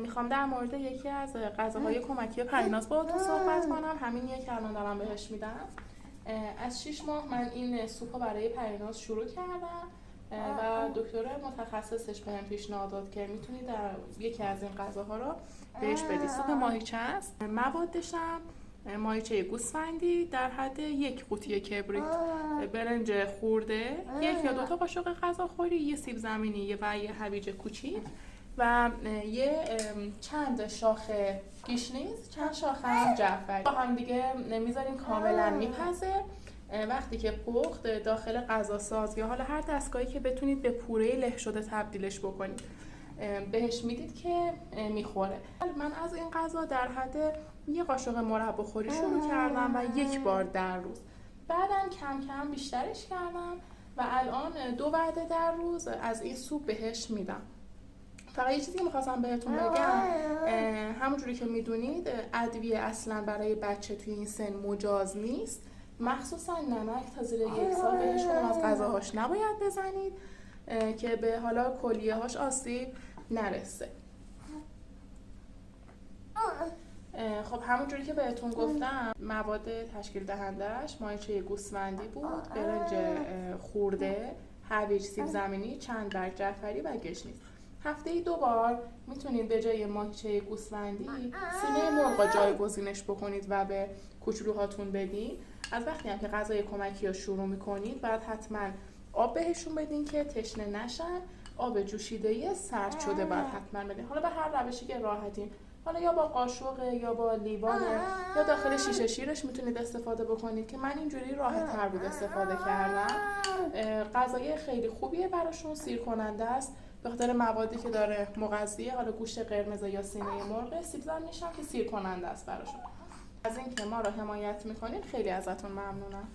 میخوام در مورد یکی از غذاهای کمکی پریناز باهاتون صحبت کنم. همینیه که الان دارم بهش میدم. از 6 ماه من این سوپ رو برای پریناز شروع کردم و دکتر متخصصش بهم پیشنهاد داد که میتونی در یکی از این غذاها رو بهش بدی. سوپ ماهیچه است. موادش هم ماهیچه گوسفندی در حد 1 قوطی کبریت، برنج خورده، 1 یا 2 تا قاشق غذاخوری، یه سیب زمینی و یه هویج کوچیک و یه چند شاخ گیشنیز، چند شاخ هم جعفری با هم دیگه میذاریم کاملا میپزه. وقتی که پخت داخل غذاساز یا حالا هر دستگاهی که بتونید به پوره له شده تبدیلش بکنید بهش میدید که میخوره. من از این غذا در حد 1 قاشق مربا خوری شروع کردم و 1 بار در روز. بعدم کم کم بیشترش کردم و الان 2 وعده در روز از این سوپ بهش میدم. فقط یه چیزی که میخواستم بهتون بگم، همونجوری که میدونید ادویه اصلا برای بچه توی این سن مجاز نیست، مخصوصا نمک تا زیر 1 سال بهش از غذاهاش نباید بزنید که به حالا کلیه هاش آسیب نرسه. خب همونجوری که بهتون گفتم مواد تشکیل دهندهش ماهیچه گوسفندی بود، برنج خورده، هویج، سیب زمینی، چند برگ جعفری و گشنیز. هفته‌ای 2 بار میتونید به جای ماهیچه گوسفندی سینه مرغ جایگزینش بکنید و به کوچولوهاتون بدین. از وقتی هم که غذای کمکی رو شروع میکنید بعد حتما آب بهشون بدین که تشنه نشن. آب جوشیده‌ای سرد شده باید حتما بدین. حالا به هر روشی که راحتین، حالا یا با قاشق یا با لیوانه یا داخل شیشه شیرش میتونید استفاده بکنید که من اینجوری راحت تر بود استفاده کردم. غذای خیلی خوبیه براشون، سیر کننده است به خاطر موادی که داره مغذیه. حالا گوشت قرمز یا سینه مرغ، سیب زمینیش هم که سیر کننده است براشون. از اینکه ما رو حمایت میکنید خیلی ازتون ممنونم.